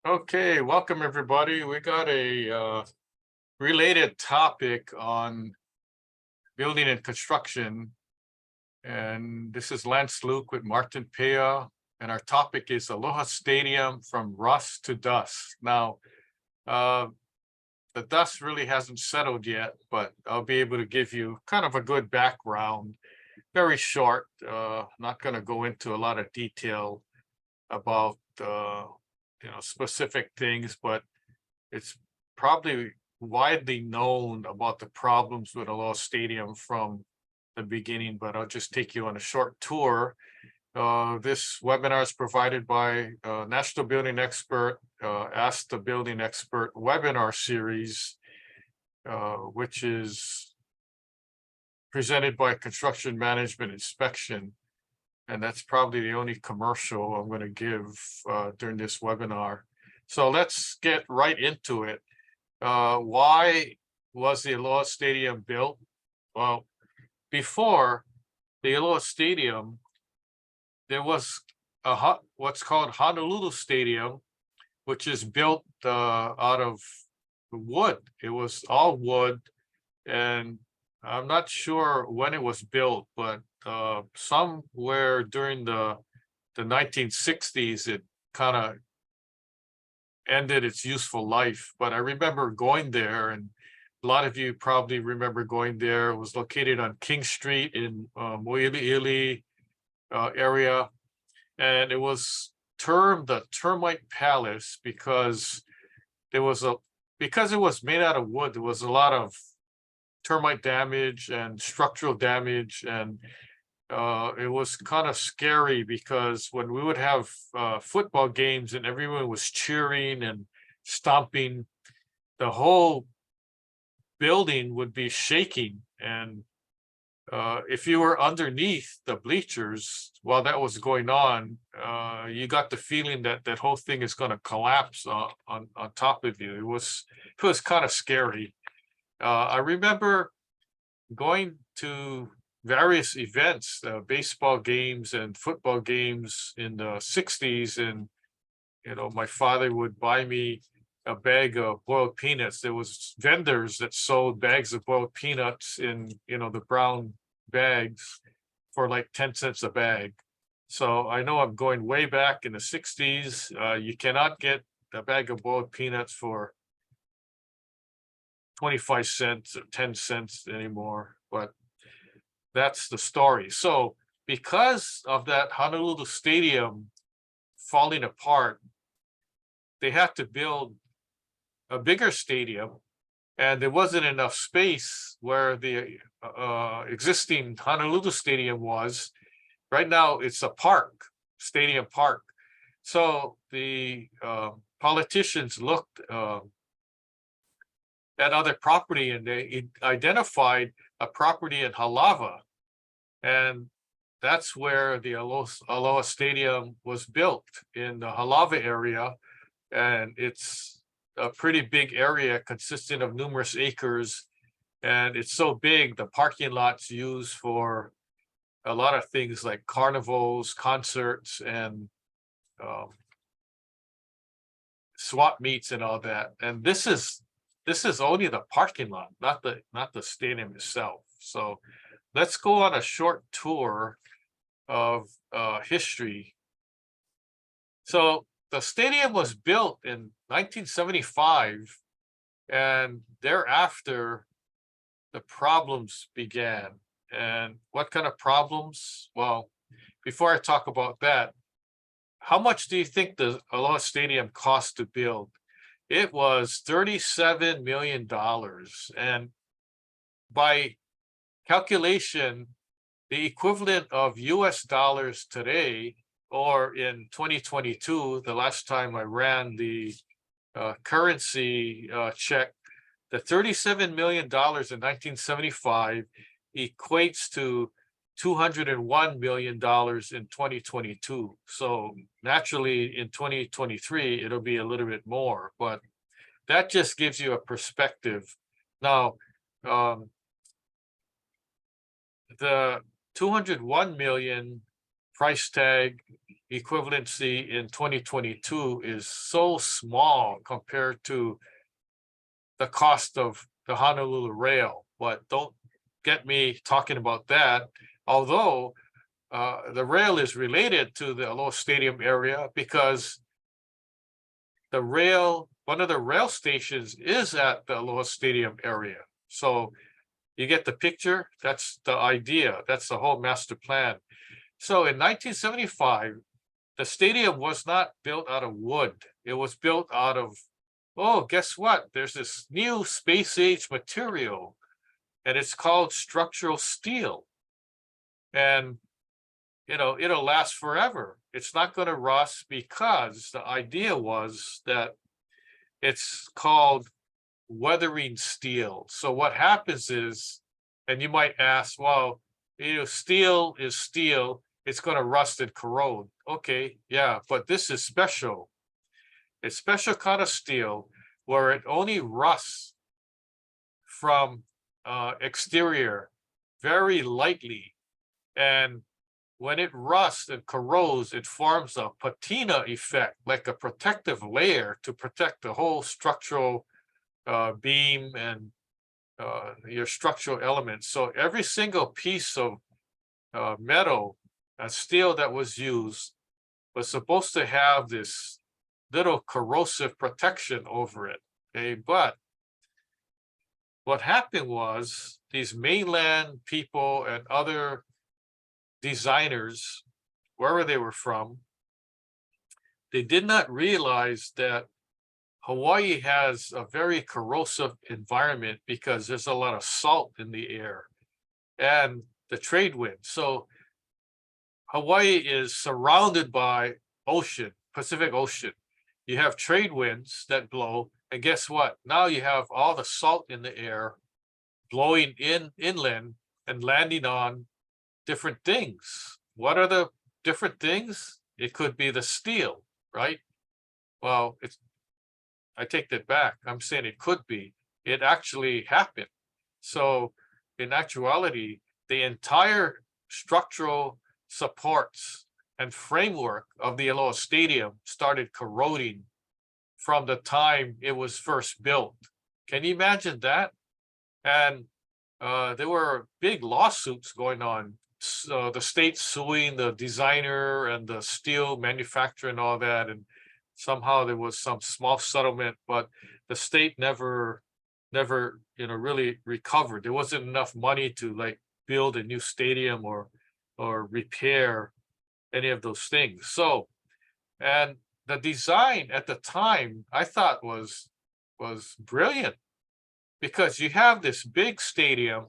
Okay, welcome everybody. We got a related topic on building and construction, and this is Lance Luke with Martin Pea, and our topic is Aloha Stadium from rust to dust. Now, uh, the dust really hasn't settled yet, but I'll be able to give you kind of a good background, very short. Not going to go into a lot of detail about specific things, but it's probably widely known about the problems with Aloha Stadium from the beginning, but I'll just take you on a short tour. This webinar is provided by National Building Expert, Ask the Building Expert webinar series, which is presented by Construction Management Inspection. And that's probably the only commercial I'm going to give during this webinar. So let's get right into it. Why was the Aloha Stadium built? Well, before the Aloha Stadium, there was what's called Honolulu Stadium, which is built out of wood. It was all wood, and I'm not sure when it was built, but somewhere during the 1960s, it kind of ended its useful life. But I remember going there, and a lot of you probably remember going there. It was located on King Street in Moiliili area, and it was termed the Termite Palace because it was made out of wood. There was a lot of termite damage and structural damage, and it was kind of scary because when we would have football games and everyone was cheering and stomping, the whole building would be shaking. And if you were underneath the bleachers while that was going on, you got the feeling that that whole thing is going to collapse on top of you. It was kind of scary. I remember going to various events, baseball games and football games in the 60s. And, my father would buy me a bag of boiled peanuts. There was vendors that sold bags of boiled peanuts in, the brown bags for like 10 cents a bag. So I know I'm going way back in the 60s. You cannot get a bag of boiled peanuts for 25 cents or 10 cents anymore, but that's the story. So because of that Honolulu Stadium falling apart, they had to build a bigger stadium, and there wasn't enough space where the existing Honolulu Stadium was. Right now, it's a park, stadium park. So the politicians looked at other property, and they identified a property in Halawa, and that's where the Aloha Stadium was built, in the Halawa area. And it's a pretty big area consisting of numerous acres, and it's so big the parking lot's used for a lot of things like carnivals, concerts, and swap meets and all that. And this is only the parking lot, not the stadium itself. So let's go on a short tour of history. So the stadium was built in 1975, and thereafter the problems began. And what kind of problems? Well, before I talk about that, how much do you think the Aloha Stadium cost to build? It was $37 million. And by calculation, the equivalent of US dollars today, or in 2022, the last time I ran the currency check, the $37 million in 1975 equates to $201 million in 2022. So naturally, in 2023, it'll be a little bit more, but that just gives you a perspective. Now, the 201 million price tag equivalency in 2022 is so small compared to the cost of the Honolulu rail. But don't get me talking about that. Although the rail is related to the Aloha Stadium area because one of the rail stations is at the Aloha Stadium area. So you get the picture. That's the idea. That's the whole master plan. So in 1975, the stadium was not built out of wood. It was built out of, oh, guess what? There's this new space age material, and it's called structural steel. And, it'll last forever. It's not going to rust because the idea was that it's called weathering steel. So what happens is, and you might ask, well, steel is steel. It's going to rust and corrode. Okay, yeah, but this is special. It's special kind of steel where it only rusts from exterior very lightly. And when it rusts and corrodes, it forms a patina effect, like a protective layer to protect the whole structural beam and your structural elements. So every single piece of metal and steel that was used was supposed to have this little corrosive protection over it. Okay, but what happened was these mainland people and other designers, wherever they were from, they did not realize that Hawaii has a very corrosive environment because there's a lot of salt in the air and the trade wind. So Hawaii is surrounded by ocean, Pacific Ocean. You have trade winds that blow, and guess what? Now you have all the salt in the air blowing inland and landing on different things. What are the different things? It could be the steel, right? Well, I take that back. I'm saying it could be. It actually happened. So in actuality, the entire structural supports and framework of the Aloha Stadium started corroding from the time it was first built. Can you imagine that? And there were big lawsuits going on. So the state suing the designer and the steel manufacturer and all that. And somehow there was some small settlement, but the state never really recovered. There wasn't enough money to like build a new stadium or repair any of those things. So, and the design at the time I thought was brilliant because you have this big stadium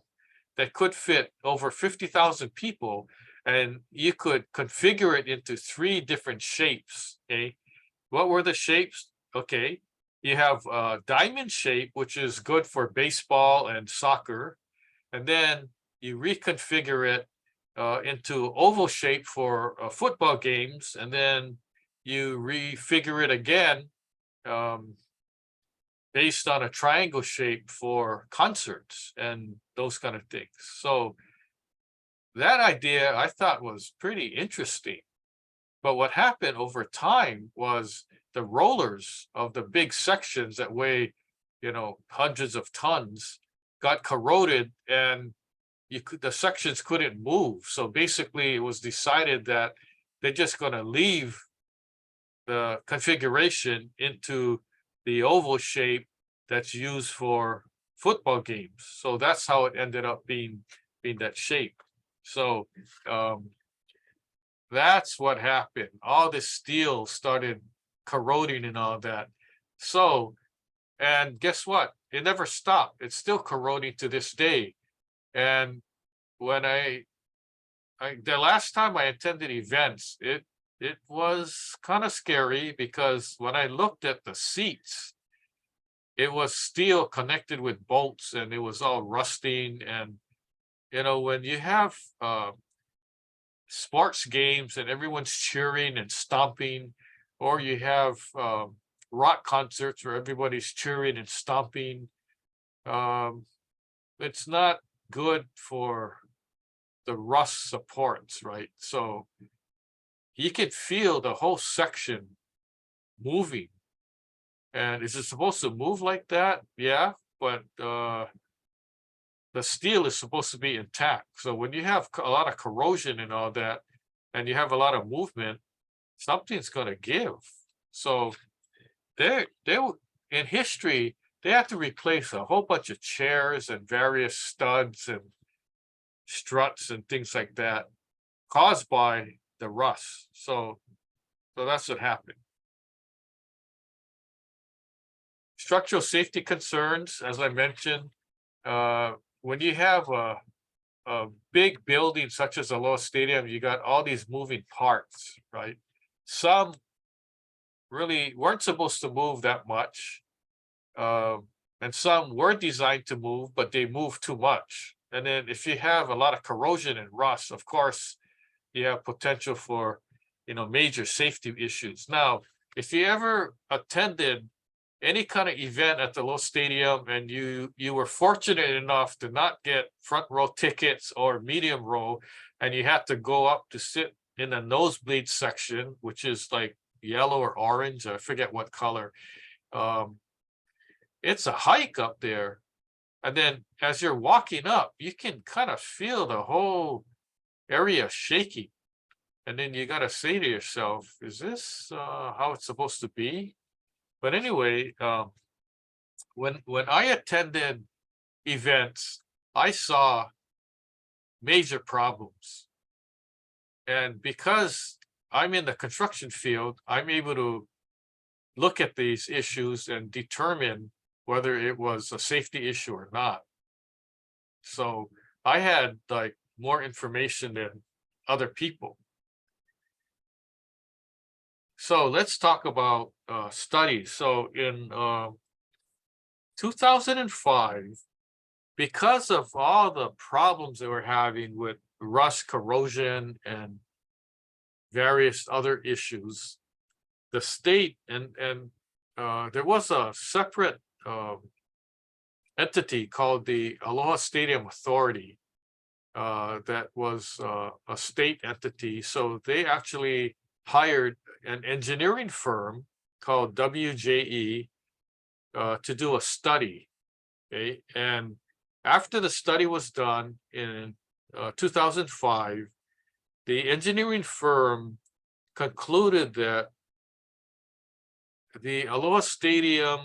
that could fit over 50,000 people, and you could configure it into 3 different shapes. Okay, what were the shapes? Okay, you have a diamond shape, which is good for baseball and soccer, and then you reconfigure it into oval shape for football games, and then you refigure it again based on a triangle shape for concerts and those kind of things. So that idea I thought was pretty interesting. But what happened over time was the rollers of the big sections that weigh, hundreds of tons got corroded, and the sections couldn't move. So basically it was decided that they're just going to leave the configuration into the oval shape that's used for football games. So that's how it ended up being that shape. So that's what happened. All this steel started corroding and all that. So, and guess what? It never stopped. It's still corroding to this day. And when the last time I attended events, it was kind of scary because when I looked at the seats, it was steel connected with bolts and it was all rusting. And, when you have sports games and everyone's cheering and stomping, or you have rock concerts where everybody's cheering and stomping, it's not good for the rust supports, right? So you can feel the whole section moving. And is it supposed to move like that? Yeah, but the steel is supposed to be intact. So when you have a lot of corrosion and all that, and you have a lot of movement, something's going to give. So in history, they had to replace a whole bunch of chairs and various studs and struts and things like that caused by the rust. So that's what happened. Structural safety concerns, as I mentioned, when you have a big building such as Aloha Stadium, you got all these moving parts, right? Some really weren't supposed to move that much. And some were designed to move, but they move too much. And then if you have a lot of corrosion and rust, of course, you have potential for, major safety issues. Now, if you ever attended any kind of event at the Low Stadium and you were fortunate enough to not get front row tickets or medium row, and you had to go up to sit in the nosebleed section, which is like yellow or orange, I forget what color. It's a hike up there. And then as you're walking up, you can kind of feel the whole area shaking. And then you got to say to yourself, is this how it's supposed to be? But anyway, when I attended events, I saw major problems. And because I'm in the construction field, I'm able to look at these issues and determine whether it was a safety issue or not. So I had like more information than other people. So let's talk about studies. So in 2005, because of all the problems that we're having with rust, corrosion, and various other issues, the state and there was a separate entity called the Aloha Stadium Authority that was a state entity. So they actually hired an engineering firm called WJE to do a study. Okay, and after the study was done in 2005, the engineering firm concluded that the Aloha Stadium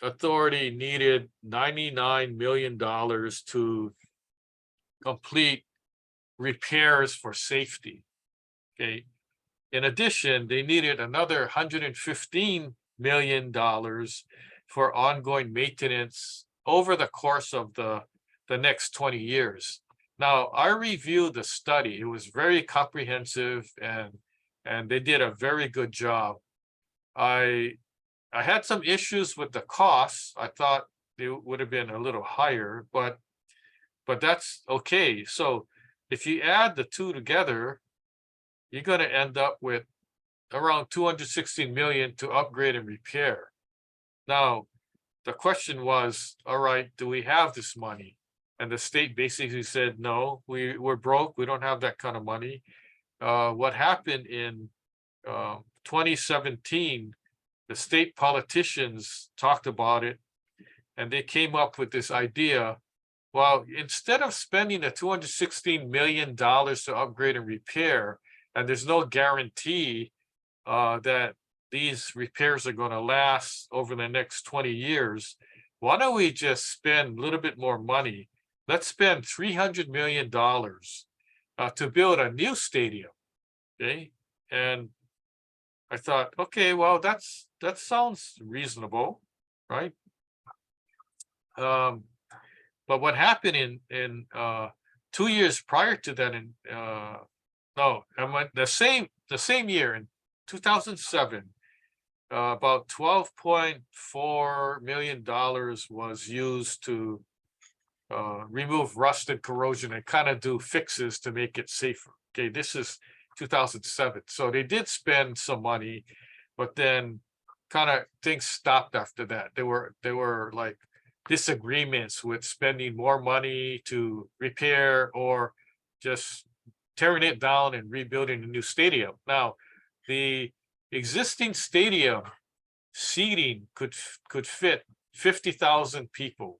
Authority needed $99 million to complete repairs for safety. Okay. In addition, they needed another $115 million for ongoing maintenance over the course of the next 20 years. Now, I reviewed the study. It was very comprehensive and they did a very good job. I had some issues with the costs. I thought they would have been a little higher, but that's okay. So if you add the two together, you're going to end up with around 216 million to upgrade and repair. Now, the question was, all right, do we have this money? And the state basically said, no, we're broke. We don't have that kind of money. What happened in 2017, the state politicians talked about it, and they came up with this idea. Well, instead of spending the $216 million to upgrade and repair, and there's no guarantee that these repairs are going to last over the next 20 years, why don't we just spend a little bit more money? Let's spend $300 million to build a new stadium. Okay. And I thought, okay, well, that sounds reasonable, right? But what happened in 2 years prior to that, the same year in 2007, about $12.4 million was used to remove rust and corrosion and kind of do fixes to make it safer. Okay, this is 2007. So they did spend some money, but then kind of things stopped after that. There were like disagreements with spending more money to repair or just tearing it down and rebuilding a new stadium. Now, the existing stadium seating could fit 50,000 people,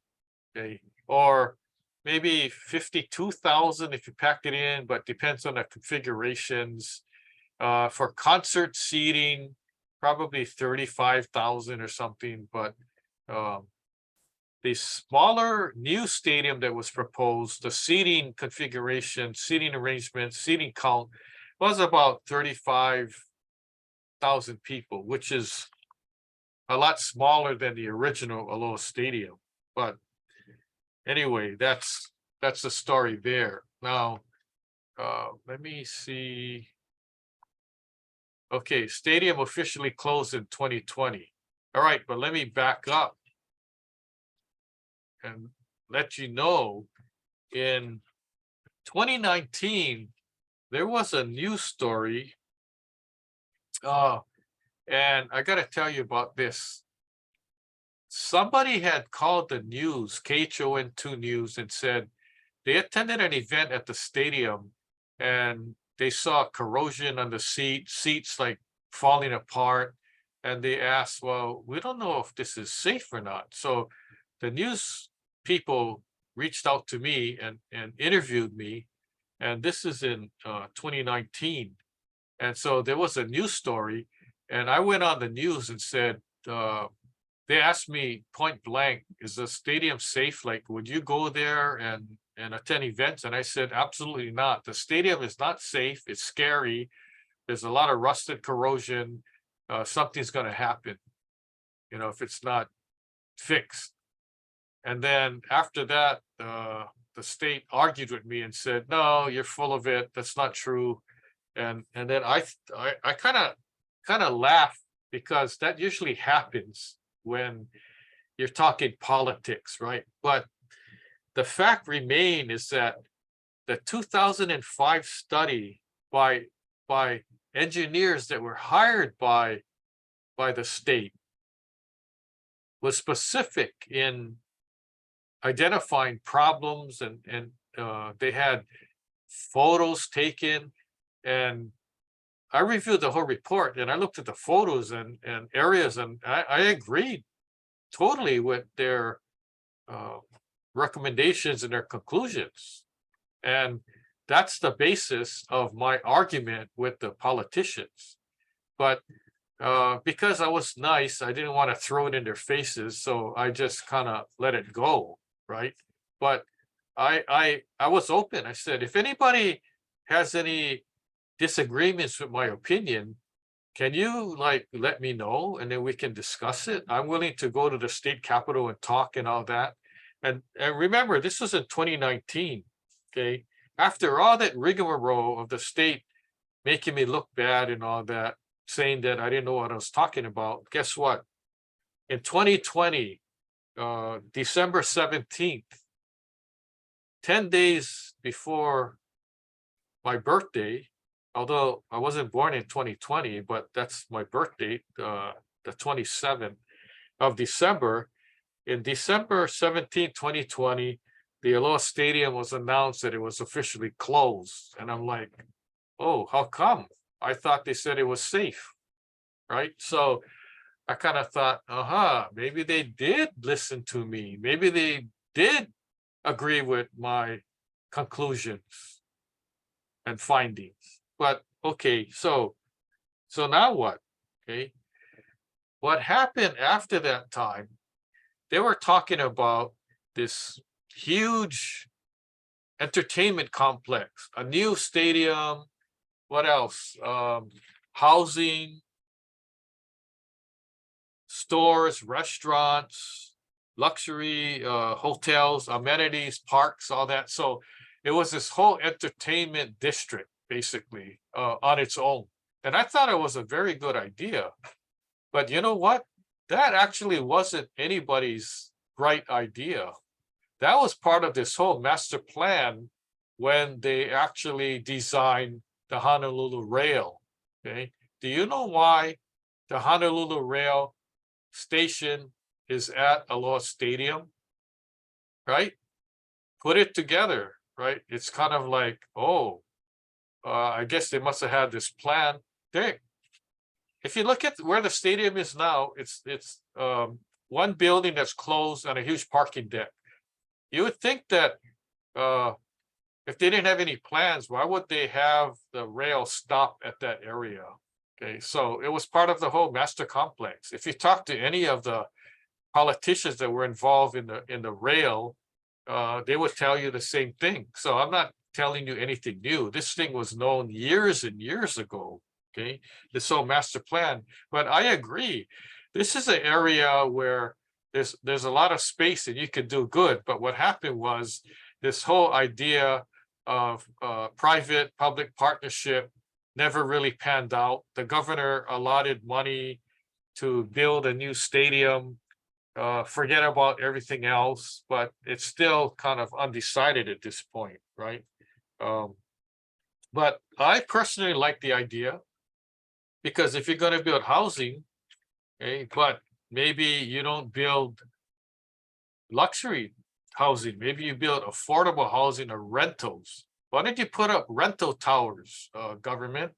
okay, or maybe 52,000 if you packed it in, but depends on the configurations. For concert seating, probably 35,000 or something, but um, the smaller new stadium that was proposed, the seating configuration, seating arrangement, seating count was about 35,000 people, which is a lot smaller than the original Aloha Stadium. But anyway, that's the story there. Now, let me see. Okay, stadium officially closed in 2020. All right, but let me back up and let you know in 2019 there was a news story, and I got to tell you about this. Somebody had called the news, KHON2 News, and said they attended an event at the stadium and they saw corrosion on the seats like falling apart. And they asked, well, we don't know if this is safe or not. So the news people reached out to me and interviewed me. And this is in 2019. And so there was a news story. And I went on the news and said, they asked me point blank, is the stadium safe? Like, would you go there and attend events? And I said, absolutely not. The stadium is not safe. It's scary. There's a lot of rusted corrosion. Something's going to happen, if it's not fixed. And then after that, the state argued with me and said, no, you're full of it. That's not true. And then I kind of laughed, because that usually happens when you're talking politics, right? But the fact remain is that the 2005 study by engineers that were hired by the state was specific in identifying problems, and they had photos taken, and I reviewed the whole report and I looked at the photos and areas, and I agreed totally with their recommendations and their conclusions. And that's the basis of my argument with the politicians. But because I was nice, I didn't want to throw it in their faces, so I just kind of let it go, right? But I was open. I said, if anybody has any disagreements with my opinion, can you let me know, and then we can discuss it? I'm willing to go to the state capitol and talk and all that. And remember, this was in 2019. Okay, after all that rigmarole of the state making me look bad and all that, saying that I didn't know what I was talking about, guess what? In 2020, December 17th, 10 days before my birthday, although I wasn't born in 2020, but that's my birth date, the 27th of December. In December 17, 2020, the Aloha Stadium was announced that it was officially closed. And I'm like, oh, how come? I thought they said it was safe, right? So I kind of thought, maybe they did listen to me. Maybe they did agree with my conclusions and findings. But okay, so now what? Okay, what happened after that time? They were talking about this huge entertainment complex, a new stadium. What else? Housing, stores, restaurants, luxury hotels, amenities, parks, all that. So it was this whole entertainment district, basically, on its own. And I thought it was a very good idea. But you know what? That actually wasn't anybody's bright idea. That was part of this whole master plan when they actually designed the Honolulu Rail. Okay. Do you know why the Honolulu Rail station is at Aloha Stadium? Right? Put it together, right? It's kind of like, oh, I guess they must have had this plan. They, if you look at where the stadium is now, it's one building that's closed and a huge parking deck. You would think that uh, if they didn't have any plans, why would they have the rail stop at that area? Okay, so it was part of the whole master complex. If you talk to any of the politicians that were involved in the rail, they would tell you the same thing. So I'm not telling you anything new. This thing was known years and years ago. Okay, this whole master plan. But I agree, this is an area where there's a lot of space and you could do good. But what happened was this whole idea of private public partnership never really panned out. The governor allotted money to build a new stadium, forget about everything else, but it's still kind of undecided at this point, right? Um, but I personally like the idea, because if you're going to build housing, okay, but maybe you don't build luxury housing, maybe you build affordable housing or rentals. Why don't you put up rental towers, government,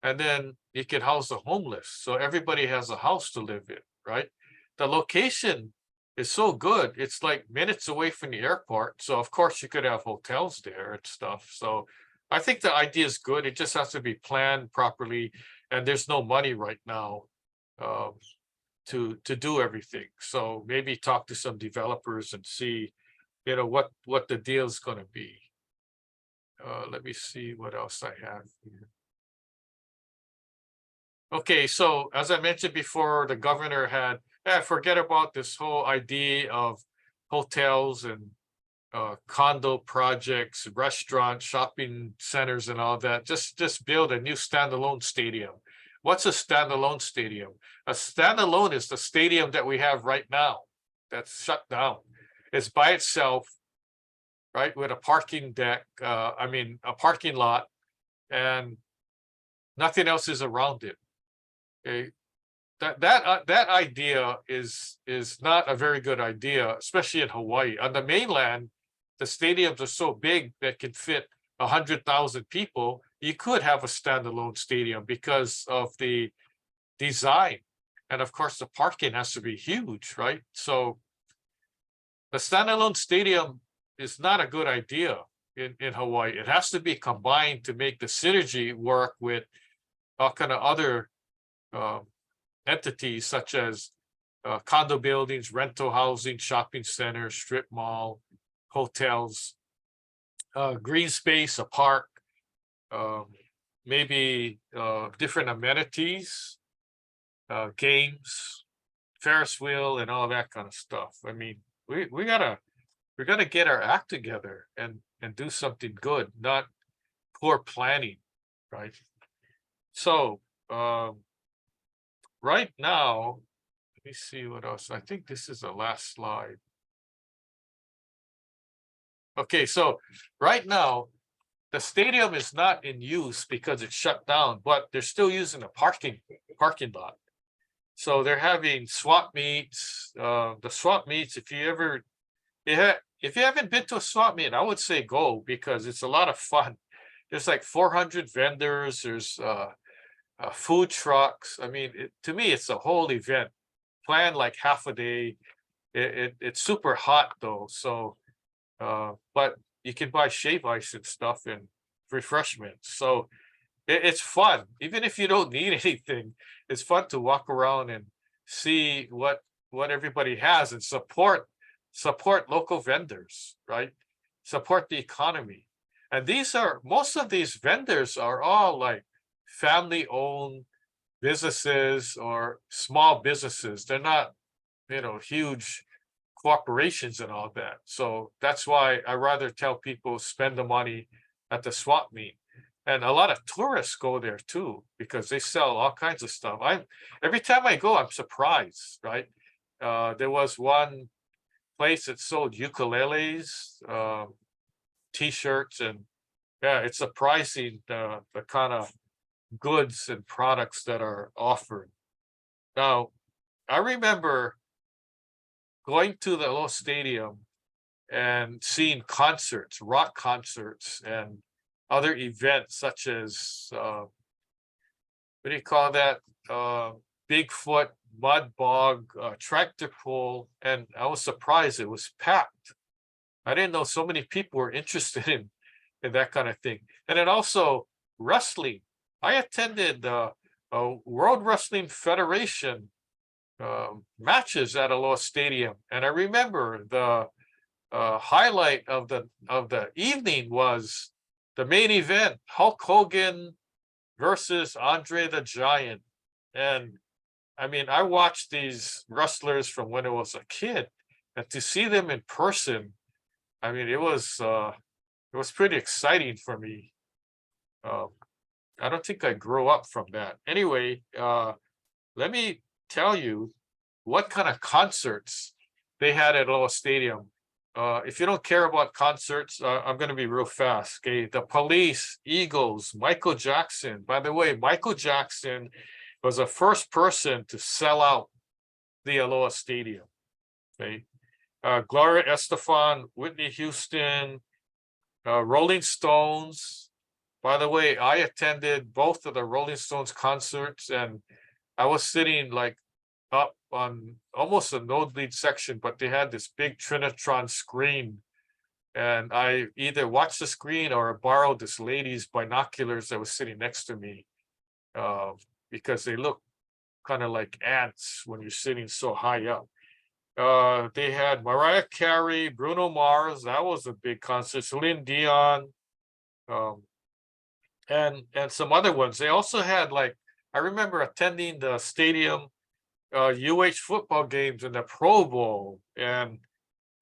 and then you can house the homeless, so everybody has a house to live in, right? The location is so good, it's like minutes away from the airport, so of course you could have hotels there and stuff. So I think the idea is good, it just has to be planned properly, and there's no money right now um, to do everything. So maybe talk to some developers and see, what the deal is going to be. Let me see what else I have here. Okay, so as I mentioned before, the governor had, forget about this whole idea of hotels and condo projects, restaurants, shopping centers, and all that. Just build a new standalone stadium. What's a standalone stadium? A standalone is the stadium that we have right now that's shut down. It's by itself, right, with a parking deck, a parking lot, and nothing else is around it. Okay, that idea is not a very good idea, especially in Hawaii. On the mainland, the stadiums are so big that can fit 100,000 people. You could have a standalone stadium because of the design, and of course, the parking has to be huge, right? So the standalone stadium is not a good idea in Hawaii. It has to be combined to make the synergy work with all kind of other entities, such as condo buildings, rental housing, shopping centers, strip mall, hotels, green space, a park, um, maybe different amenities, games, Ferris wheel, and all that kind of stuff. I mean, we gotta get our act together and do something good, not poor planning, right? So right now, let me see what else. I think this is the last slide. Okay, so right now, the stadium is not in use because it's shut down, but they're still using the parking lot. So they're having swap meets. The swap meets, if you haven't been to a swap meet, I would say go, because it's a lot of fun. There's like 400 vendors. There's food trucks. I mean, to me, it's a whole event. Plan like half a day. It's super hot though, so but you can buy shave ice and stuff and refreshments. So it's fun, even if you don't need anything. It's fun to walk around and see what everybody has, and support local vendors, right? Support the economy. And most of these vendors are all like family owned businesses or small businesses. They're not, huge corporations and all that. So that's why I rather tell people spend the money at the swap meet. And a lot of tourists go there too, because they sell all kinds of stuff. Every time I go, I'm surprised, right? There was one place that sold ukuleles, t-shirts, and yeah, it's surprising the kind of goods and products that are offered. Now, I remember going to the Aloha Stadium and seeing concerts, rock concerts, and other events such as what do you call that? Bigfoot, mud bog, tractor pull, and I was surprised it was packed. I didn't know so many people were interested in that kind of thing. And then also wrestling. I attended World Wrestling Federation matches at Aloha Stadium, and I remember the highlight of the evening was the main event: Hulk Hogan versus Andre the Giant. And I mean, I watched these wrestlers from when I was a kid, and to see them in person, I mean, it was pretty exciting for me. Um, I don't think I grew up from that. Anyway, let me tell you what kind of concerts they had at Aloha Stadium. If you don't care about concerts, I'm going to be real fast. Okay, the Police, Eagles, Michael Jackson. By the way, Michael Jackson was the first person to sell out the Aloha Stadium. Okay, Gloria Estefan, Whitney Houston, Rolling Stones. By the way, I attended both of the Rolling Stones concerts, and I was sitting like up on almost a nosebleed section, but they had this big Trinitron screen, and I either watched the screen or borrowed this lady's binoculars that was sitting next to me, uh, because they look kind of like ants when you're sitting so high up. They had Mariah Carey, Bruno Mars. That was a big concert. Celine Dion, um, and some other ones. They also had like, I remember attending the stadium UH football games and the Pro Bowl and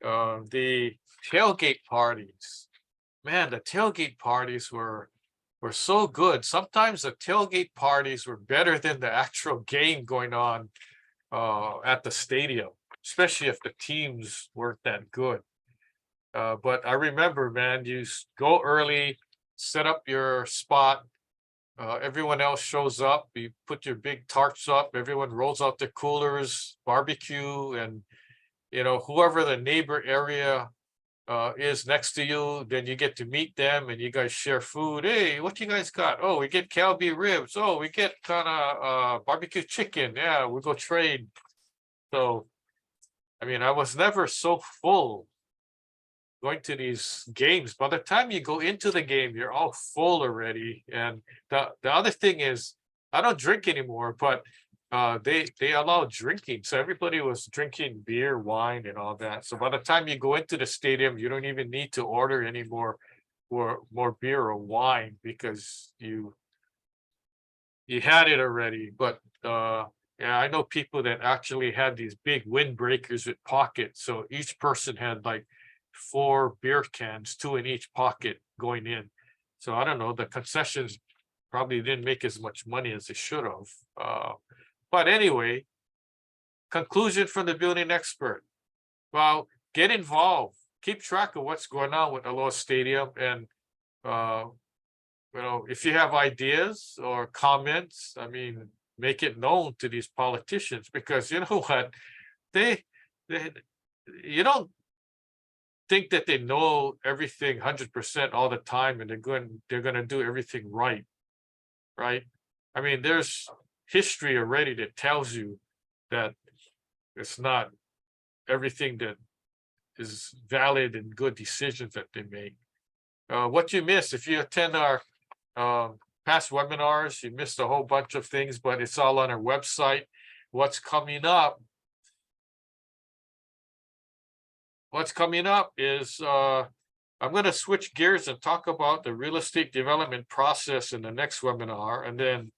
the tailgate parties. Man, the tailgate parties were so good. Sometimes the tailgate parties were better than the actual game going on at the stadium, especially if the teams weren't that good. But I remember, man, go early, set up your spot. Everyone else shows up. You put your big tarps up. Everyone rolls out their coolers, barbecue, and whoever the neighbor area is next to you, then you get to meet them, and you guys share food. Hey, what you guys got? Oh, we get Calbee ribs. Oh, we get kind of barbecue chicken. Yeah, we go trade. So, I mean, I was never so full going to these games. By the time you go into the game, you're all full already. And the other thing is, I don't drink anymore, but they allow drinking, so everybody was drinking beer, wine, and all that. So by the time you go into the stadium, you don't even need to order any more beer or wine, because you had it already. But yeah, I know people that actually had these big windbreakers with pockets, so each person had like 4 beer cans, 2 in each pocket going in. So I don't know, the concessions probably didn't make as much money as they should have. But anyway, conclusion from the building expert. Well, get involved, keep track of what's going on with Aloha Stadium, and uh, if you have ideas or comments, I mean, make it known to these politicians, because you know what, they you don't think that they know everything 100% all the time, and they're going to do everything right. I mean, there's history already that tells you that it's not everything that is valid and good decisions that they make. What you miss if you attend our past webinars, you missed a whole bunch of things, but it's all on our website. What's coming up? What's coming up is I'm going to switch gears and talk about the real estate development process in the next webinar, and then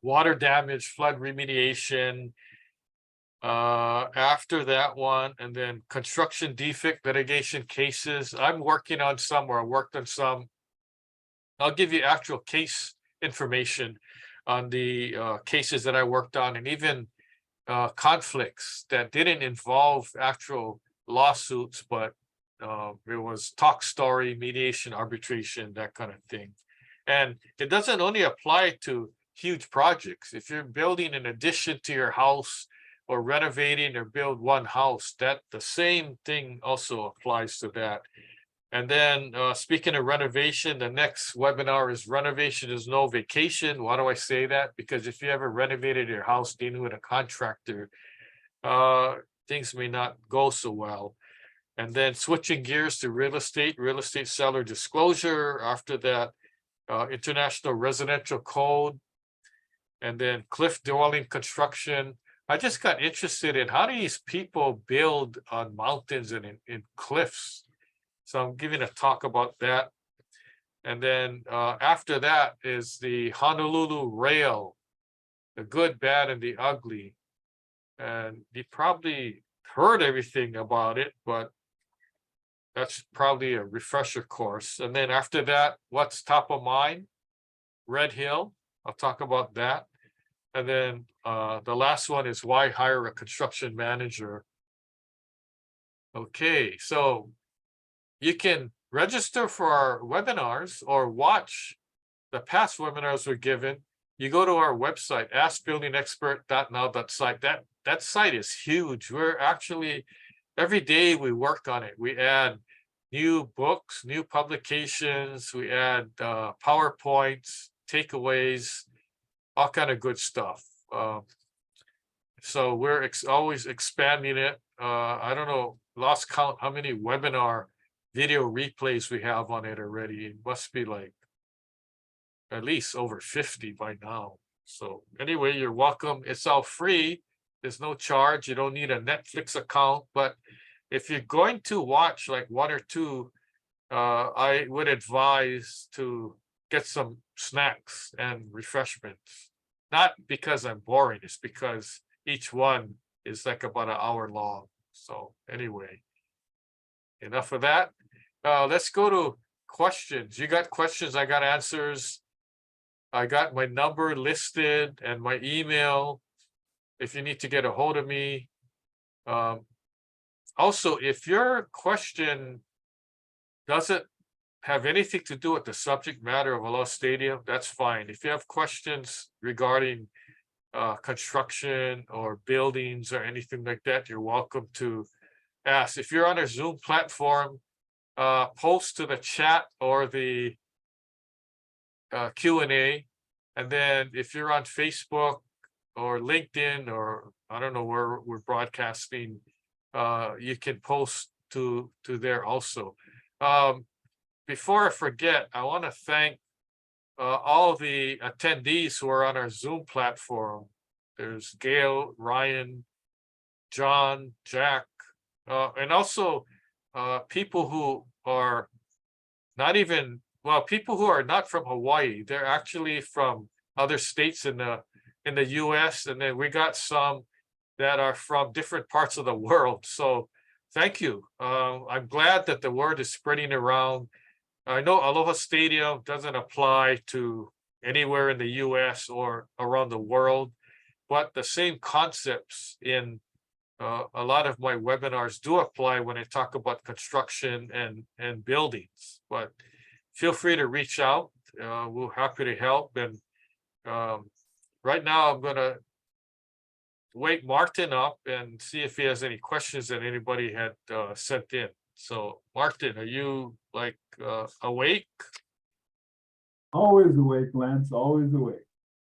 water damage, flood remediation after that one, and then construction defect litigation cases. I'm working on some, or I worked on some. I'll give you actual case information on the cases that I worked on, and even conflicts that didn't involve actual lawsuits, but it was talk story, mediation, arbitration, that kind of thing. And it doesn't only apply to huge projects. If you're building an addition to your house, or renovating or build one house, that the same thing also applies to that. And then speaking of renovation, the next webinar is renovation is no vacation. Why do I say that? Because if you ever renovated your house dealing with a contractor, things may not go so well. And then switching gears to real estate seller disclosure. After that, international residential code, and then cliff dwelling construction. I just got interested in how do these people build on mountains and in cliffs. So I'm giving a talk about that. And then after that is the Honolulu Rail, the good, bad, and the ugly. And you probably heard everything about it, but that's probably a refresher course. And then after that, what's top of mind? Red Hill, I'll talk about that. And then the last one is why hire a construction manager. Okay, so you can register for our webinars or watch the past webinars we're given. You go to our website, askbuildingexpert.now.site. That site is huge. We're actually, every day we work on it. We add new books, new publications, we add PowerPoints, takeaways, all kind of good stuff. So we're always expanding it. I don't know, lost count how many webinar video replays we have on it already. It must be like at least over 50 by now. So anyway, you're welcome. It's all free. There's no charge. You don't need a Netflix account. But if you're going to watch like one or two, I would advise to get some snacks and refreshments. Not because I'm boring, it's because each one is like about an hour long. So anyway, enough of that. Let's go to questions. You got questions, I got answers. I got my number listed and my email if you need to get a hold of me. Also, if your question doesn't have anything to do with the subject matter of Aloha Stadium, that's fine. If you have questions regarding construction or buildings or anything like that, you're welcome to ask. If you're on a Zoom platform, post to the chat or the Q&A. And then if you're on Facebook or LinkedIn, or I don't know where we're broadcasting, you can post to there also. Before I forget, I want to thank all the attendees who are on our Zoom platform. There's Gail, Ryan, John, Jack, and also people who are not even, well, people who are not from Hawaii. They're actually from other states in the US, and then we got some that are from different parts of the world. So thank you. I'm glad that the word is spreading around. I know Aloha Stadium doesn't apply to anywhere in the US or around the world, but the same concepts in a lot of my webinars do apply when I talk about construction and buildings. But feel free to reach out. We're happy to help. And right now I'm going to wake Martin up and see if he has any questions that anybody had sent in. So Martin, are you like awake? Always awake, Lance, always awake.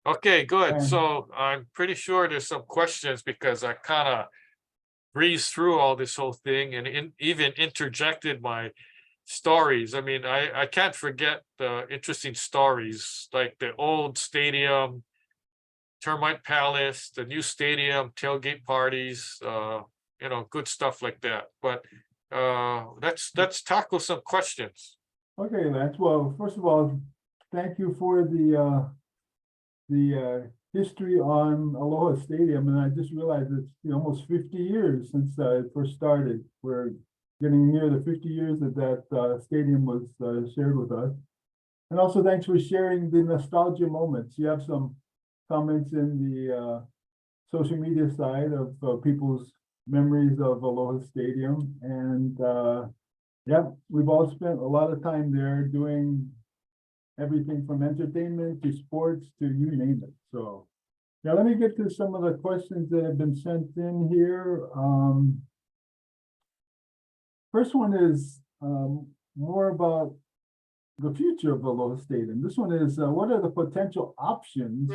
Okay, good. And So I'm pretty sure there's some questions because I kind of breezed through all this whole thing and even interjected my stories. I mean, I can't forget the interesting stories like the old stadium, Termite Palace, the new stadium, tailgate parties, good stuff like that. But let's tackle some questions. okay, Lance. Well, first of all, thank you for the history on Aloha Stadium, and I just realized it's almost 50 years since I first started. We're getting near the 50 years that stadium was shared with us. And also thanks for sharing the nostalgia moments. You have some comments in the social media side of people's memories of Aloha Stadium. And yeah, we've all spent a lot of time there doing everything from entertainment to sports to you name it. So now let me get to some of the questions that have been sent in here. First one is, more about the future of Aloha Stadium. This one is, what are the potential options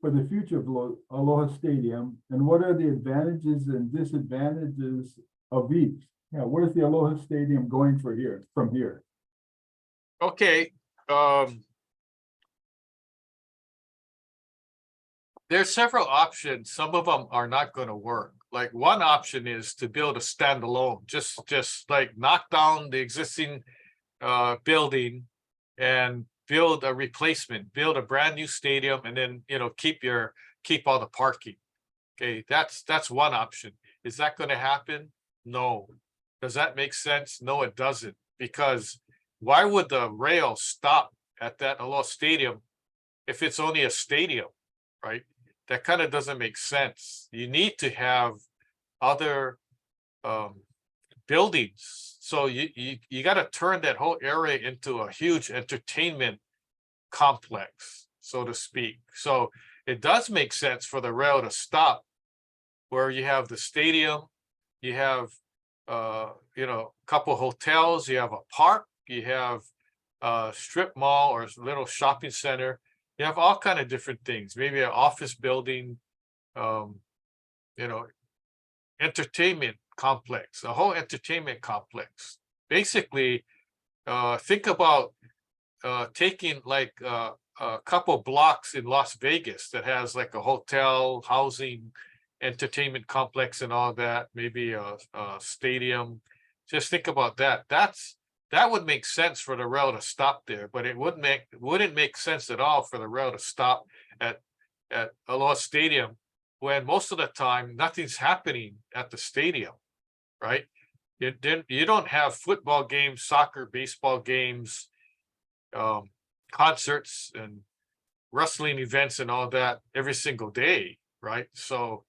for the future of Aloha Stadium, and what are the advantages and disadvantages of each? Yeah, where's the Aloha Stadium going from here? Okay, there's several options. Some of them are not going to work. Like one option is to build a standalone, just like knock down the existing building and build a replacement, build a brand new stadium, and then keep all the parking. Okay, that's one option. Is that going to happen? No. Does that make sense? No, it doesn't. Because why would the rail stop at that Aloha Stadium if it's only a stadium, right? That kind of doesn't make sense. You need to have other buildings. So you got to turn that whole area into a huge entertainment complex, so to speak. So it does make sense for the rail to stop where you have the stadium, you have a couple hotels, you have a park, you have a strip mall or a little shopping center. You have all kind of different things, maybe an office building, entertainment complex, a whole entertainment complex. Basically, think about taking like a couple blocks in Las Vegas that has like a hotel, housing, entertainment complex and all that, maybe a stadium. Just think about that. That would make sense for the rail to stop there, but it wouldn't make sense at all for the rail to stop at Aloha Stadium when most of the time nothing's happening at the stadium, right? You don't have football games, soccer, baseball games, concerts and wrestling events and all that every single day, right? So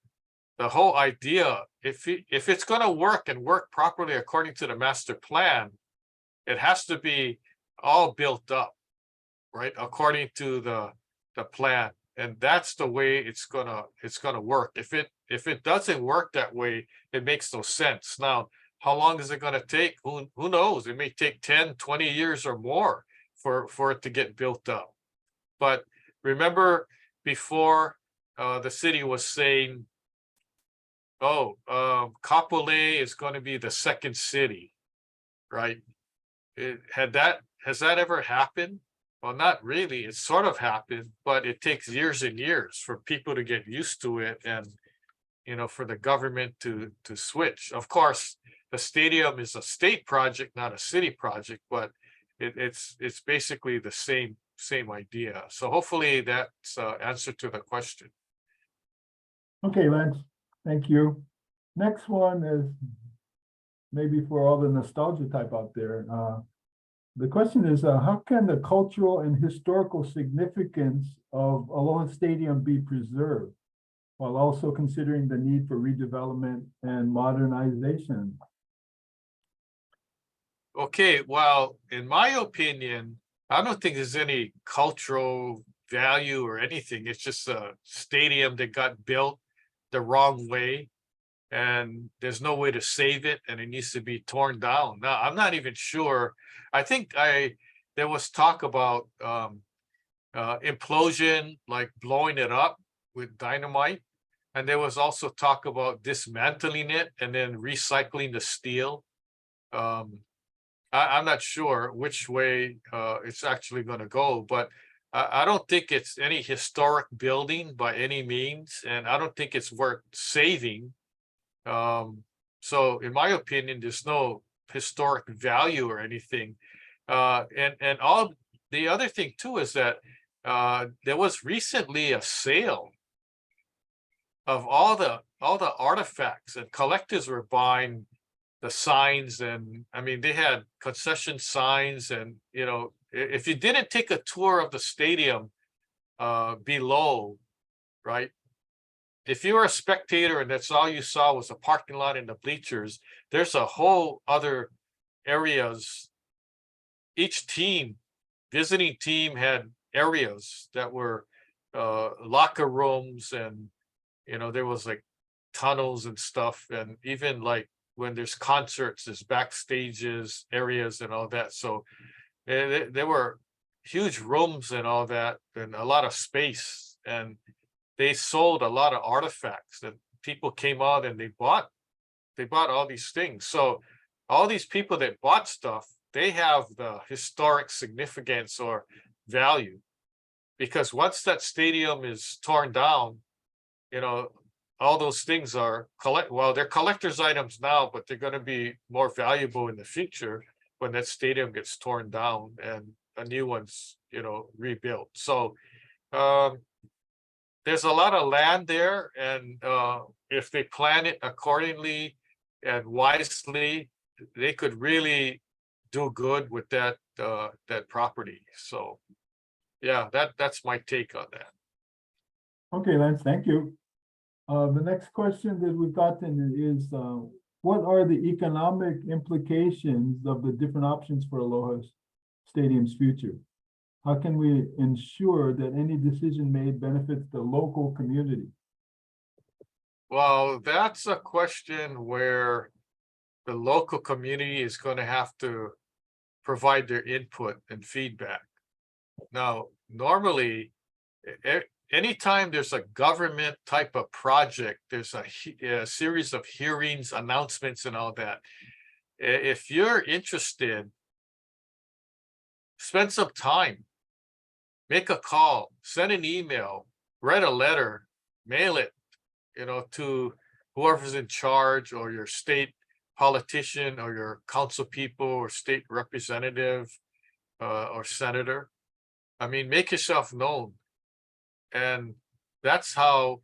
the whole idea, if it's going to work and work properly according to the master plan, it has to be all built up, right, according to the plan. And that's the way it's gonna work. If it doesn't work that way, it makes no sense. Now, how long is it going to take? Who knows? It may take 10, 20 years or more for it to get built up. But remember before the city was saying, oh, Kapolei is going to be the second city, right? Has that ever happened? Well, not really. It sort of happened, but it takes years and years for people to get used to it and, for the government to switch. Of course, the stadium is a state project, not a city project, but it's basically the same idea. So hopefully that's answer to the question. Okay, Lance, thank you. Next one is maybe for all the nostalgia type out there. The question is, how can the cultural and historical significance of Aloha Stadium be preserved while also considering the need for redevelopment and modernization? Okay, well, in my opinion, I don't think there's any cultural value or anything. It's just a stadium that got built the wrong way, and there's no way to save it, and it needs to be torn down. Now, I'm not even sure. I think there was talk about implosion, like blowing it up with dynamite, and there was also talk about dismantling it and then recycling the steel. I'm not sure which way it's actually going to go, but I don't think it's any historic building by any means, and I don't think it's worth saving. So in my opinion, there's no historic value or anything. And all the other thing too is that there was recently a sale of all the artifacts, and collectors were buying the signs, and I mean they had concession signs, and if you didn't take a tour of the stadium below, right? If you were a spectator and that's all you saw was a parking lot and the bleachers, there's a whole other areas. Each visiting team had areas that were locker rooms, and there was like tunnels and stuff, and even like when there's concerts, there's backstages areas and all that. So there were huge rooms and all that, and a lot of space, and they sold a lot of artifacts that people came out and they bought all these things. So all these people that bought stuff, they have the historic significance or value, because once that stadium is torn down, you know, all those things are well, they're collector's items now, but they're going to be more valuable in the future when that stadium gets torn down and a new one's, rebuilt. So um there's a lot of land there, and if they plan it accordingly and wisely, they could really do good with that property. So yeah, that's my take on that. Okay, Lance, thank you. The next question that we've gotten is, what are the economic implications of the different options for Aloha Stadium's future? How can we ensure that any decision made benefits the local community? Well, that's a question where the local community is going to have to provide their input and feedback. Now, normally, anytime there's a government type of project, there's a series of hearings, announcements, and all that. If you're interested, spend some time, make a call, send an email, write a letter, mail it, to whoever's in charge, or your state politician, or your council people, or state representative, or senator. I mean, make yourself known. And that's how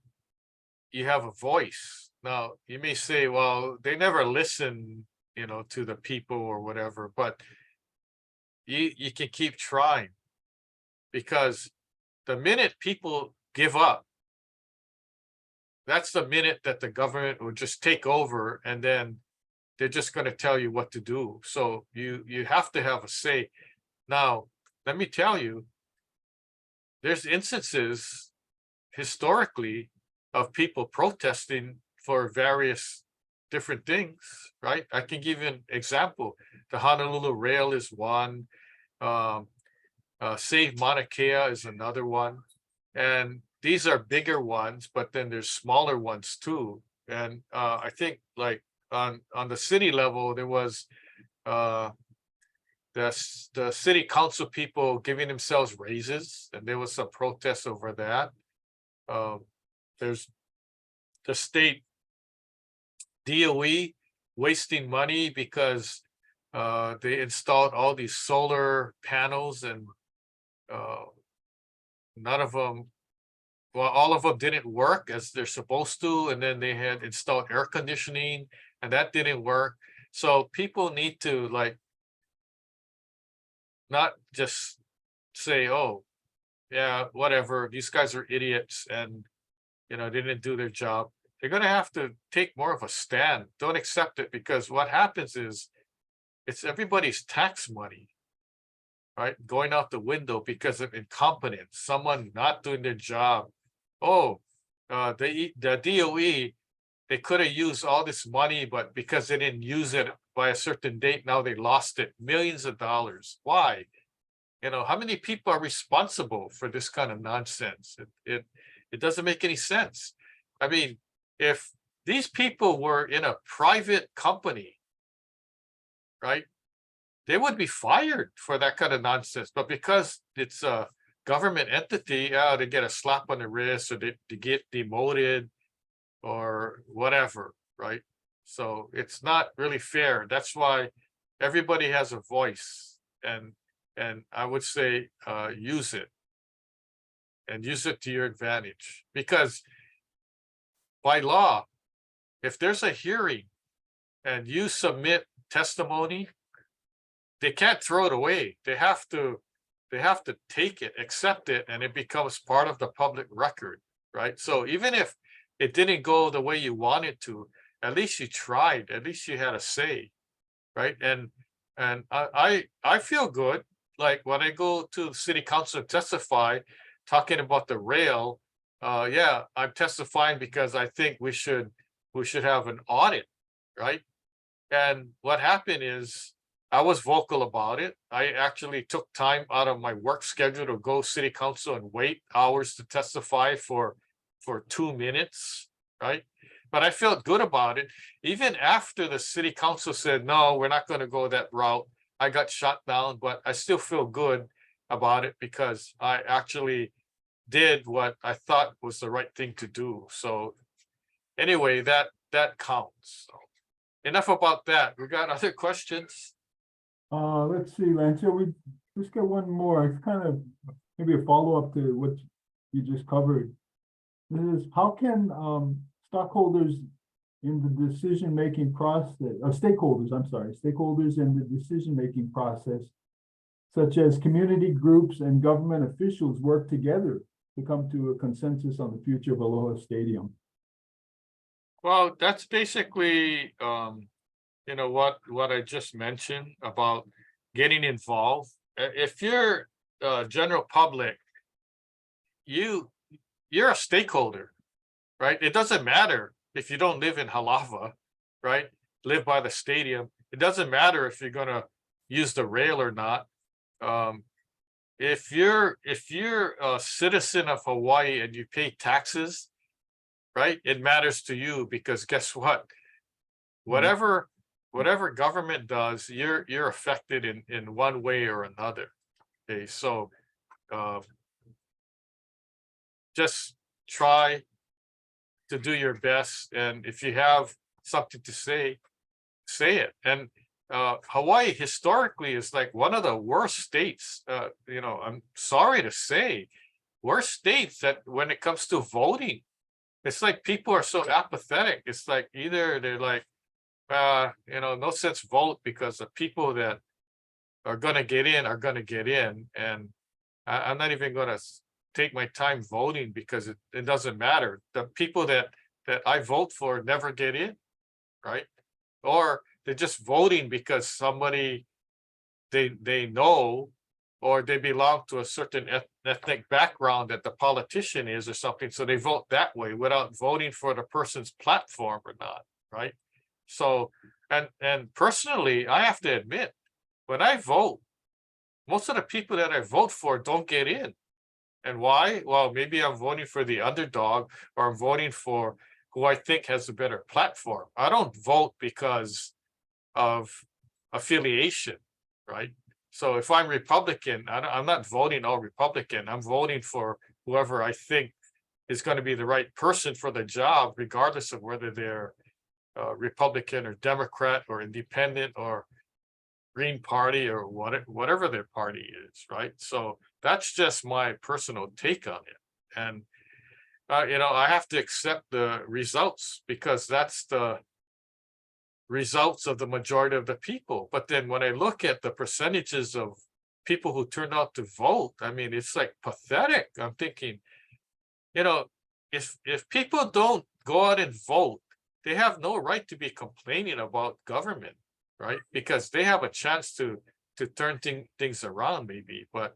you have a voice. Now, you may say, well, they never listen, to the people or whatever, but you can keep trying, because the minute people give up, that's the minute that the government will just take over, and then they're just going to tell you what to do. So you have to have a say. Now, let me tell you, there's instances historically of people protesting for various different things, right? I can give you an example. The Honolulu Rail is one. Save Mauna Kea is another one. And these are bigger ones, but then there's smaller ones too. And I think, like, on the city level, there was the city council people giving themselves raises, and there was some protests over that. There's the state DOE wasting money because they installed all these solar panels, and none of them, well, all of them didn't work as they're supposed to, and then they had installed air conditioning, and that didn't work. So people need to, like, not just say, oh, yeah, whatever, these guys are idiots, and they didn't do their job. They're going to have to take more of a stand. Don't accept it, because what happens is it's everybody's tax money, right, going out the window because of incompetence, someone not doing their job. Oh, the DOE, they could have used all this money, but because they didn't use it by a certain date, now they lost it, millions of dollars. Why? How many people are responsible for this kind of nonsense? It doesn't make any sense. I mean, if these people were in a private company, right, they would be fired for that kind of nonsense. But because it's a government entity, they get a slap on the wrist, or they get demoted or whatever, right? So it's not really fair. That's why everybody has a voice, and I would say use it, and use it to your advantage, because by law, if there's a hearing and you submit testimony, they can't throw it away. They have to take it, accept it, and it becomes part of the public record, right? So even if it didn't go the way you wanted to, at least you tried, at least you had a say, right? And I feel good, like, when I go to city council to testify, talking about the rail. Yeah, I'm testifying because I think we should have an audit, right? And what happened is I was vocal about it. I actually took time out of my work schedule to go city council and wait hours to testify for 2 minutes, right? But I felt good about it. Even after the city council said, no, we're not going to go that route, I got shot down, but I still feel good about it because I actually did what I thought was the right thing to do. So anyway, that counts. So enough about that. We got other questions? Let's see, Lance, yeah, we just got one more. It's kind of maybe a follow-up to what you just covered. This is how can stockholders in the decision-making process, or stakeholders, I'm sorry, stakeholders in the decision-making process, such as community groups and government officials work together to come to a consensus on the future of Aloha Stadium? Well, that's basically what I just mentioned about getting involved. If you're general public, you you're a stakeholder, right? It doesn't matter if you don't live in Halawa, right? Live by the stadium. It doesn't matter if you're gonna use the rail or not. Um, if you're a citizen of Hawaii and you pay taxes, right? It matters to you because guess what? Whatever whatever government does, you're affected in one way or another. Okay, so uh, just try to do your best, and if you have something to say it. And Hawaii historically is like one of the worst states. I'm sorry to say, worst states that when it comes to voting. It's like people are so apathetic. It's like either they're like, no sense vote because the people that are gonna get in are gonna get in, and I'm not even gonna take my time voting because it doesn't matter. The people that I vote for never get in, right? Or they're just voting because somebody they know, or they belong to a certain ethnic background that the politician is or something, so they vote that way without voting for the person's platform or not, right? So, and personally, I have to admit, when I vote, most of the people that I vote for don't get in. And why? Well, maybe I'm voting for the underdog, or I'm voting for who I think has a better platform. I don't vote because of affiliation, right? So if I'm Republican, I'm not voting all Republican. I'm voting for whoever I think is going to be the right person for the job, regardless of whether they're Republican or Democrat or independent or Green Party or whatever their party is, right? So that's just my personal take on it. And I have to accept the results because that's the results of the majority of the people. But then when I look at the percentages of people who turned out to vote, I mean, it's like pathetic. I'm thinking, you know, if people don't go out and vote, they have no right to be complaining about government, right? Because they have a chance to turn things around, maybe. But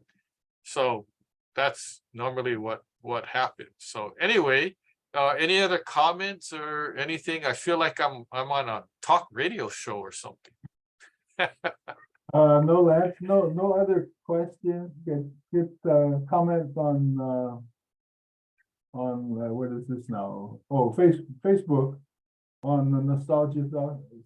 so that's normally what happens. So anyway, any other comments or anything? I feel like I'm on a talk radio show or something. No, Lance, no other questions. Get comments on what is this now? Oh, Facebook on the nostalgia.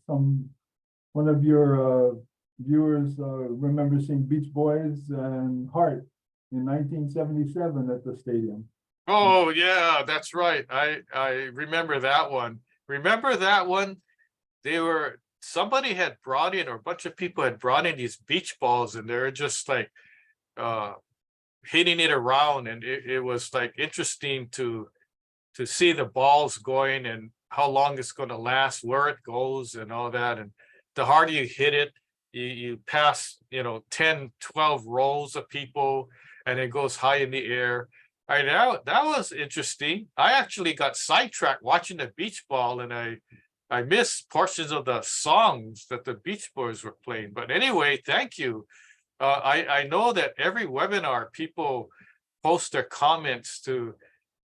One of your viewers remembers seeing Beach Boys and Heart in 1977 at the stadium. Oh yeah, that's right. I remember that one. Remember that one? Somebody had brought in, or a bunch of people had brought in these beach balls, and they're just like uh hitting it around, and it was like interesting to see the balls going and how long it's going to last, where it goes and all that. And the harder you hit it, you pass 10 12 rows of people, and it goes high in the air. I know that was interesting. I actually got sidetracked watching the beach ball, and I missed portions of the songs that the Beach Boys were playing. But anyway, thank you. I know that every webinar people post their comments to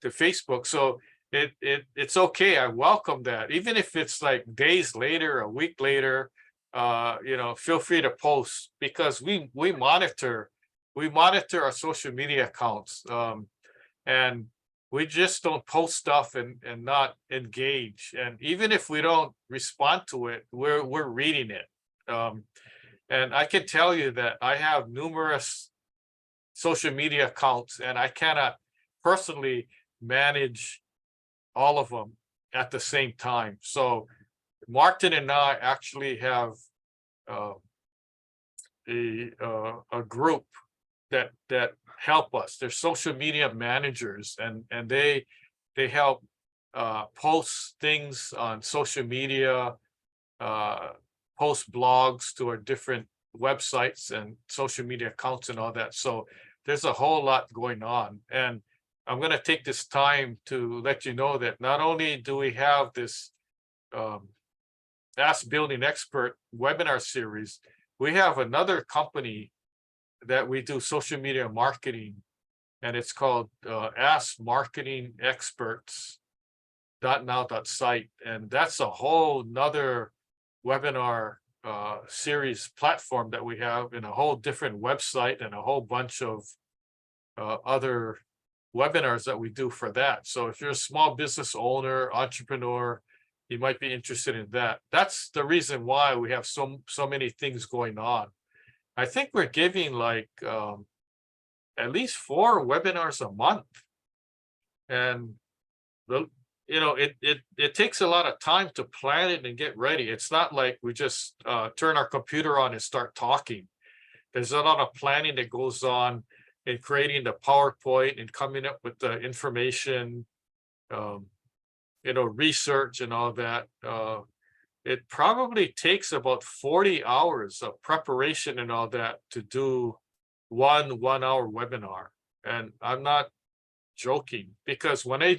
Facebook. So it's okay. I welcome that. Even if it's like days later, a week later, feel free to post because we monitor our social media accounts. And we just don't post stuff and not engage. And even if we don't respond to it, we're reading it. And I can tell you that I have numerous social media accounts, and I cannot personally manage all of them at the same time. So Martin and I actually have uh, a group that help us. They're social media managers, and they help post things on social media, uh, post blogs to our different websites and social media accounts and all that. So there's a whole lot going on. And I'm going to take this time to let you know that not only do we have this um, Ask Building Expert webinar series, we have another company that we do social media marketing, and it's called Ask Marketing Experts .now.site, and that's a whole nother webinar series platform that we have in a whole different website and a whole bunch of other webinars that we do for that. So if you're a small business owner, entrepreneur, you might be interested in that. That's the reason why we have so many things going on. I think we're giving like at least 4 webinars a month, and the it takes a lot of time to plan it and get ready. It's not like we just turn our computer on and start talking. There's a lot of planning that goes on in creating the PowerPoint and coming up with the information, um, research and all that. It probably takes about 40 hours of preparation and all that to do one hour webinar. And I'm not joking, because when I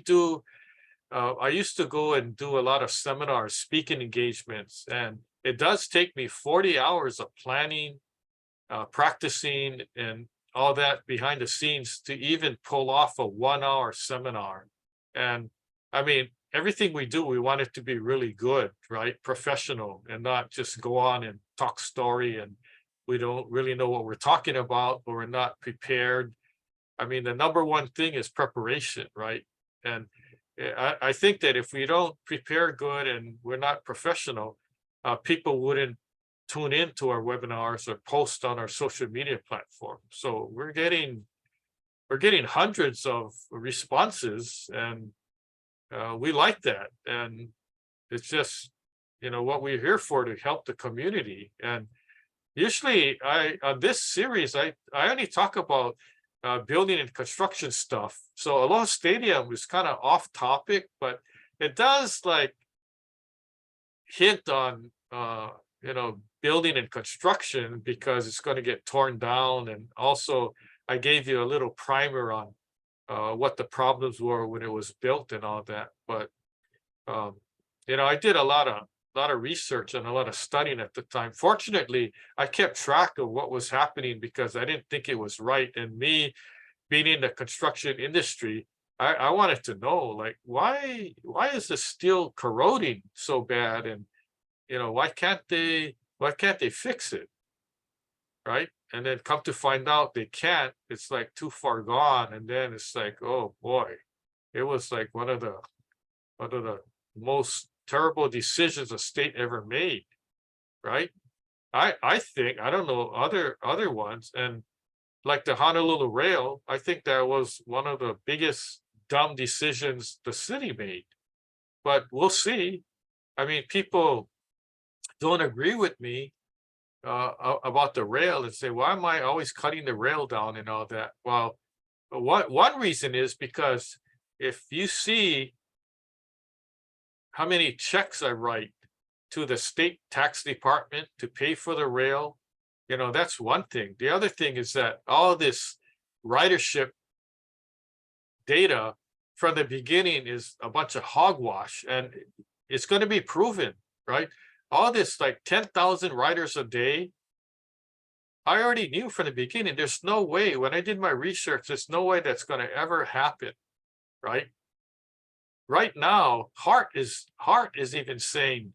used to go and do a lot of seminars, speaking engagements, and it does take me 40 hours of planning, practicing, and all that behind the scenes to even pull off a 1 hour seminar. And I mean, everything we do, we want it to be really good, right? Professional, and not just go on and talk story and we don't really know what we're talking about, or we're not prepared. I mean, the number one thing is preparation, right? And I think that if we don't prepare good and we're not professional, people wouldn't tune into our webinars or post on our social media platform. So we're getting hundreds of responses, and we like that. And it's just what we're here for, to help the community. And usually on this series, I only talk about building and construction stuff. So Aloha Stadium is kind of off topic, but it does like hint on building and construction, because it's going to get torn down. And also I gave you a little primer on what the problems were when it was built and all that. But um, I did a lot of research and a lot of studying at the time. Fortunately, I kept track of what was happening because I didn't think it was right. And me being in the construction industry, I wanted to know, like, why is the steel corroding so bad? And why can't they fix it? Right. And then come to find out they can't. It's like too far gone. And then it's like, oh boy, it was like one of the most terrible decisions a state ever made. Right. I think, I don't know other ones, and like the Honolulu Rail, I think that was one of the biggest dumb decisions the city made. But we'll see. I mean, people don't agree with me about the rail and say, why am I always cutting the rail down and all that? Well, one reason is because if you see how many checks I write to the state tax department to pay for the rail, that's one thing. The other thing is that all this ridership data from the beginning is a bunch of hogwash, and it's going to be proven, right? All this like 10,000 riders a day, I already knew from the beginning, there's no way, when I did my research, there's no way that's going to ever happen, right? right now, Hart is even saying,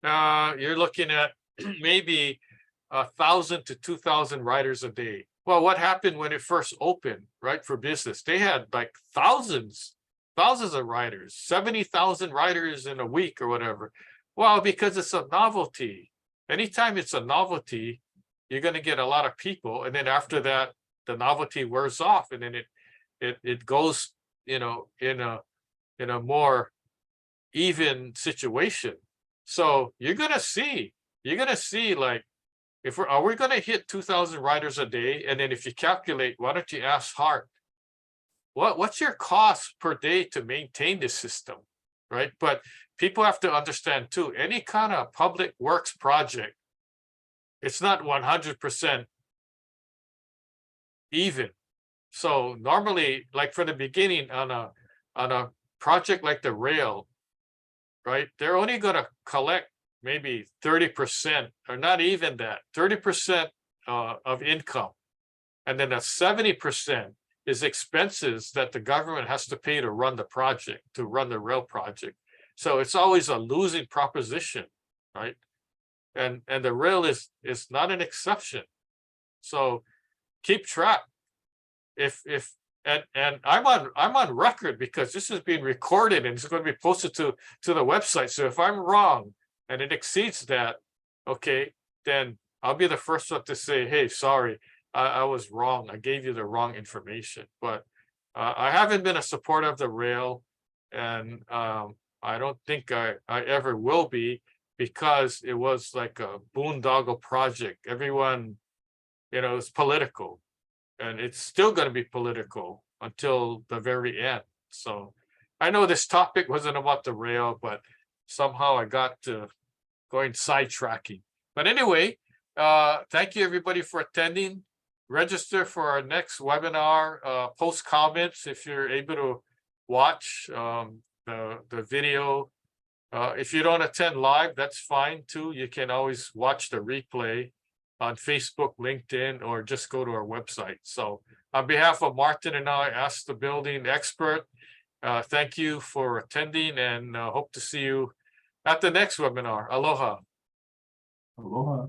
you're looking at maybe 1,000 to 2,000 riders a day. Well, what happened when it first opened, right, for business? They had like thousands of riders, 70,000 riders in a week or whatever. Well, because it's a novelty. Anytime it's a novelty, you're going to get a lot of people, and then after that, the novelty wears off, and then it goes, in a more even situation. So you're gonna see like, if are we gonna hit 2,000 riders a day? And then if you calculate, why don't you ask Hart, what's your cost per day to maintain this system, right? But people have to understand too, any kind of public works project, it's not 100% even. So normally, like from the beginning on a project like the rail, right? They're only going to collect maybe 30%, or not even that, 30% of income. And then a 70% is expenses that the government has to pay to run the project, to run the rail project. So it's always a losing proposition, right? And the rail is not an exception. So keep track. And I'm on record, because this is being recorded and it's going to be posted to the website. So if I'm wrong and it exceeds that, okay, then I'll be the first one to say, hey, sorry, I was wrong. I gave you the wrong information. But I haven't been a supporter of the rail, and I don't think I ever will be, because it was like a boondoggle project. Everyone, it's political. And it's still going to be political until the very end. So I know this topic wasn't about the rail, but somehow I got to going sidetracking. But anyway, thank you everybody for attending. Register for our next webinar. Post comments if you're able to watch the video. If you don't attend live, that's fine too. You can always watch the replay on Facebook, LinkedIn, or just go to our website. So on behalf of Martin and I, Ask the Building Expert, thank you for attending, and hope to see you at the next webinar. Aloha. Aloha.